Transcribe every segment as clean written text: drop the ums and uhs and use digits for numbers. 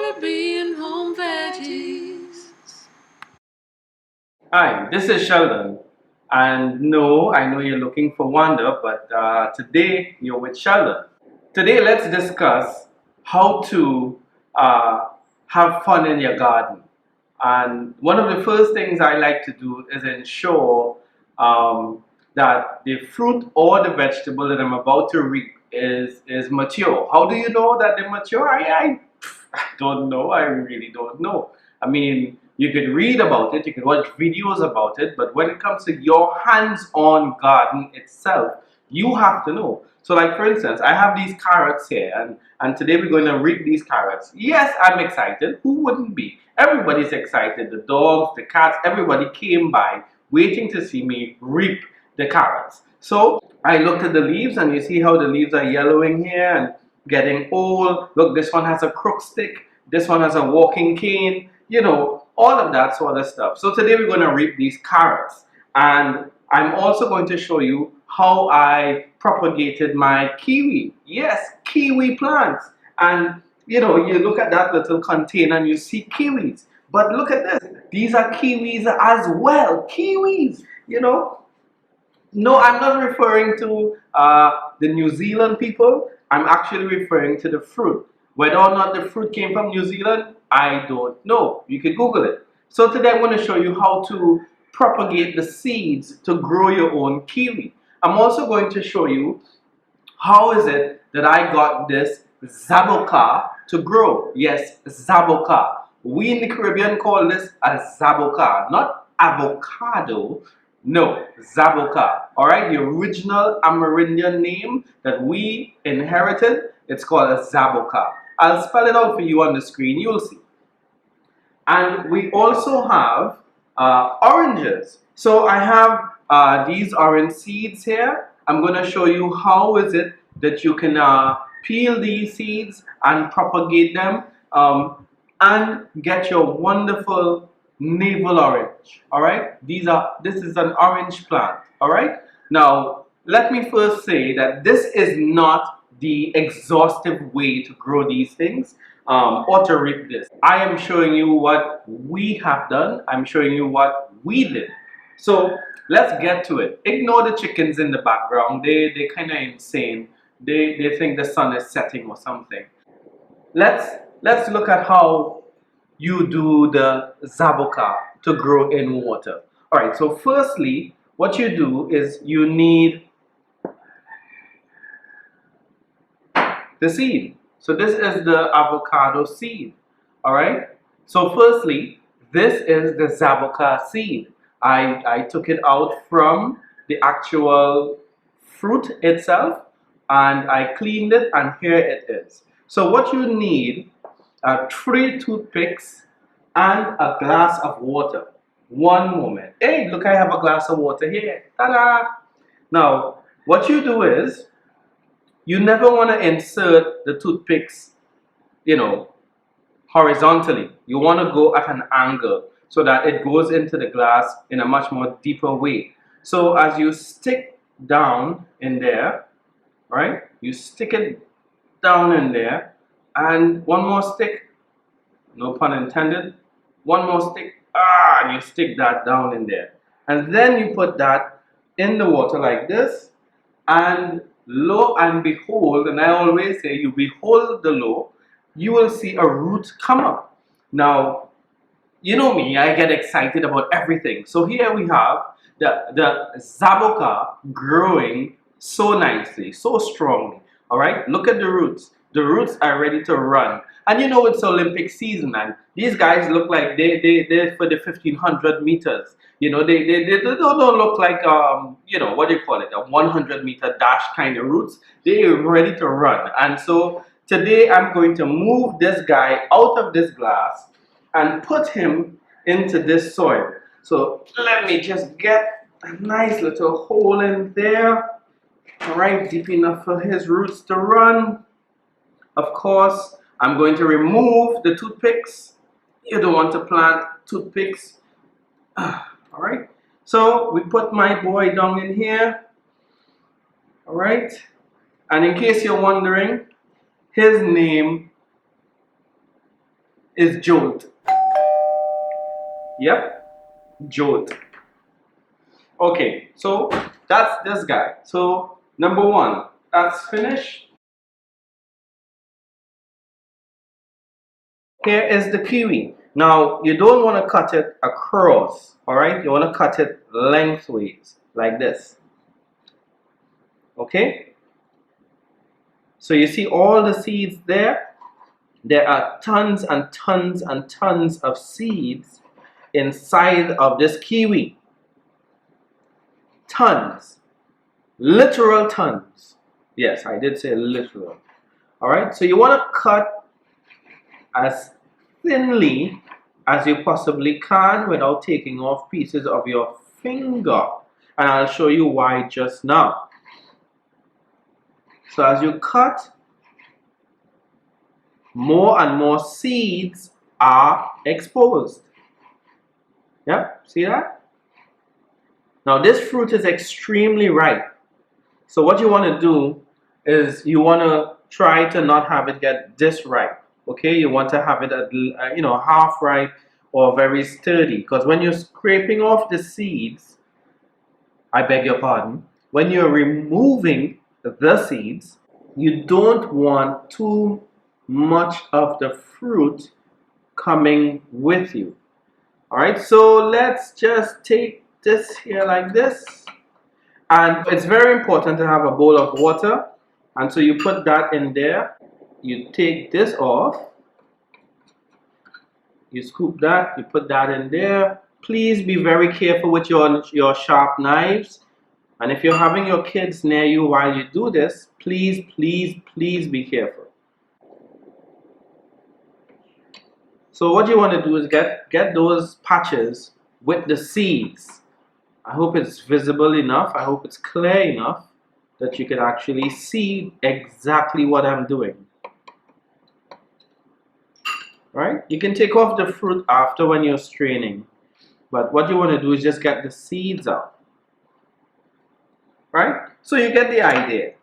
Caribbean home veggies. Hi, this is Sheldon. And no, I know you're looking for Wanda, but today you're with Sheldon. Today, let's discuss how to have fun in your garden. And one of the first things I like to do is ensure that the fruit or the vegetable that I'm about to reap is mature. How do you know that they're mature? I don't know. I really don't know. I mean, you could read about it, you could watch videos about it, but when it comes to your hands-on garden itself, you have to know. So like for instance, I have these carrots here and today we're going to reap these carrots. Yes, I'm excited. Who wouldn't be? Everybody's excited. The dogs, the cats, everybody came by waiting to see me reap the carrots. So I looked at the leaves and you see how the leaves are yellowing here and getting old. Look, this one has a crook stick. This one has a walking cane. You know, all of that sort of stuff. So today we're going to reap these carrots. And I'm also going to show you how I propagated my kiwi. Yes, kiwi plants. And you know, you look at that little container and you see kiwis. But look at this. These are kiwis as well. Kiwis, you know. No, I'm not referring to the New Zealand people. I'm actually referring to the fruit. Whether or not the fruit came from New Zealand, I don't know. You can Google it. So today I'm going to show you how to propagate the seeds to grow your own kiwi. I'm also going to show you how is it that I got this Zaboca to grow. Yes, Zaboca. We in the Caribbean call this a Zaboca, not avocado. No, Zaboca. Alright, the original Amerindian name that we inherited, it's called a Zaboca. I'll spell it out for you on the screen, you'll see. And we also have oranges. So I have these orange seeds here. I'm going to show you how is it that you can peel these seeds and propagate them and get your wonderful navel orange. All right, this is an orange plant. All right, now let me first say that this is not the exhaustive way to grow these things or to reap this. I am showing you what we have done. I'm showing you what we did. So let's get to it. Ignore the chickens in the background. They kind of insane. They think the sun is setting or something. Let's look at how you do the zaboka to grow in water. All right. So firstly, what you do is you need the seed. So this is the avocado seed. All right. So firstly, this is the zaboka seed. I took it out from the actual fruit itself and I cleaned it and here it is. So what you need are 3 toothpicks and a glass of water. One moment. Hey, look, I have a glass of water here. Ta-da! Now, what you do is you never want to insert the toothpicks, you know, horizontally. You want to go at an angle so that it goes into the glass in a much more deeper way. So as you stick down in there, right? You stick it down in there and one more stick, no pun intended, one more stick, and you stick that down in there. And then you put that in the water like this and lo and behold, and I always say you behold the lo, you will see a root come up. Now, you know me, I get excited about everything. So here we have the zaboka growing so nicely, so strongly. All right, look at the roots. The roots are ready to run. And you know it's Olympic season, and these guys look like they're for the 1500 meters. You know, they don't look like, you know, what do you call it, a 100-meter dash kind of roots. They're ready to run. And so today I'm going to move this guy out of this glass and put him into this soil. So let me just get a nice little hole in there, right deep enough for his roots to run. Of course, I'm going to remove the toothpicks. You don't want to plant toothpicks. All right. So we put my boy down in here. All right. And in case you're wondering, his name is jolt. Yep, jolt. Okay, so that's this guy. So number one, that's finished. Here is the kiwi. Now you don't want to cut it across, all right? You want to cut it lengthways like this. Okay? So you see all the seeds there? There are tons and tons and tons of seeds inside of this kiwi. Tons. Literal tons. Yes, I did say literal. All right? So you want to cut as thinly as you possibly can without taking off pieces of your finger. And I'll show you why just now. So as you cut, more and more seeds are exposed. Yeah, see that? Now this fruit is extremely ripe. So what you want to do is you want to try to not have it get this ripe. Okay, you want to have it at half ripe or very sturdy, because when you're scraping off the seeds, I beg your pardon, when you're removing the seeds, you don't want too much of the fruit coming with you. All right, so let's just take this here like this, and it's very important to have a bowl of water, and so you put that in there. You take this off, you scoop that, you put that in there. Please be very careful with your sharp knives, and if you're having your kids near you while you do this, please be careful. So what you want to do is get those patches with the seeds. I hope it's visible enough, I hope it's clear enough that you can actually see exactly what I'm doing. Right? You can take off the fruit after when you're straining, but what you want to do is just get the seeds out. Right? So you get the idea.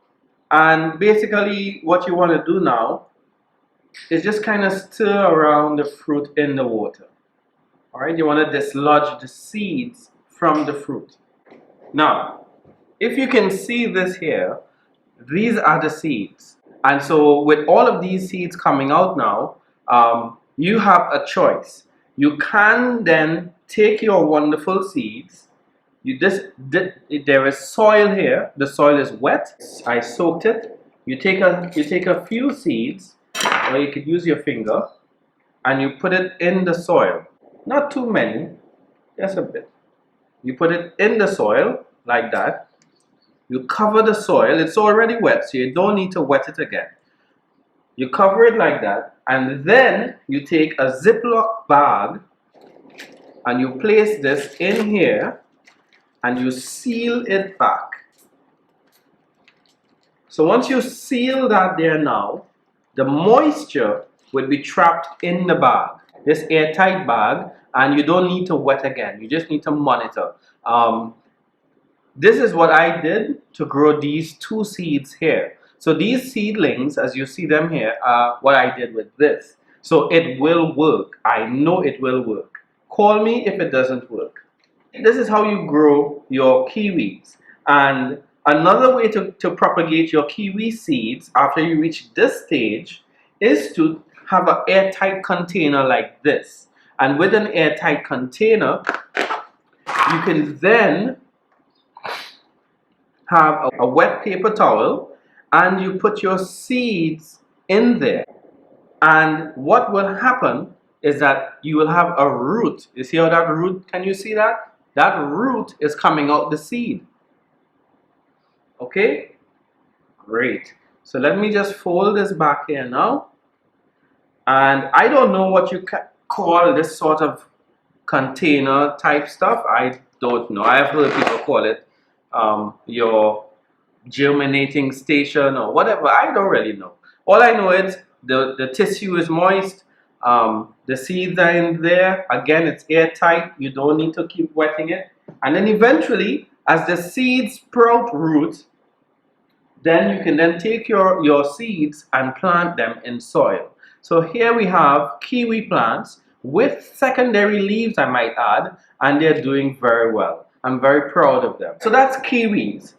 And basically what you want to do now is just kind of stir around the fruit in the water. All right? You want to dislodge the seeds from the fruit. Now, if you can see this here, these are the seeds. And so with all of these seeds coming out now, you have a choice. You can then take your wonderful seeds. There is soil here. The soil is wet. I soaked it. You take a few seeds, or you could use your finger, and you put it in the soil. Not too many, just a bit. You put it in the soil like that. You cover the soil. It's already wet, so you don't need to wet it again. You cover it like that, and then you take a Ziploc bag and you place this in here and you seal it back. So once you seal that there now, the moisture will be trapped in the bag, this airtight bag, and you don't need to wet again. You just need to monitor. This is what I did to grow these two seeds here. So these seedlings, as you see them here, are what I did with this. So it will work. I know it will work. Call me if it doesn't work. This is how you grow your kiwis. And another way to propagate your kiwi seeds after you reach this stage is to have an airtight container like this. And with an airtight container, you can then have a wet paper towel and you put your seeds in there, and what will happen is that you will have a root. You see how that root, can you see that? That root is coming out the seed. Okay, great. So let me just fold this back here now, and I don't know what you call this sort of container type stuff. I don't know. I have heard people call it your germinating station or whatever. I don't really know. All I know is the tissue is moist, the seeds are in there. Again, it's airtight. You don't need to keep wetting it. And then eventually, as the seeds sprout root, then you can then take your seeds and plant them in soil. So here we have kiwi plants with secondary leaves, I might add, and they're doing very well. I'm very proud of them. So that's kiwis.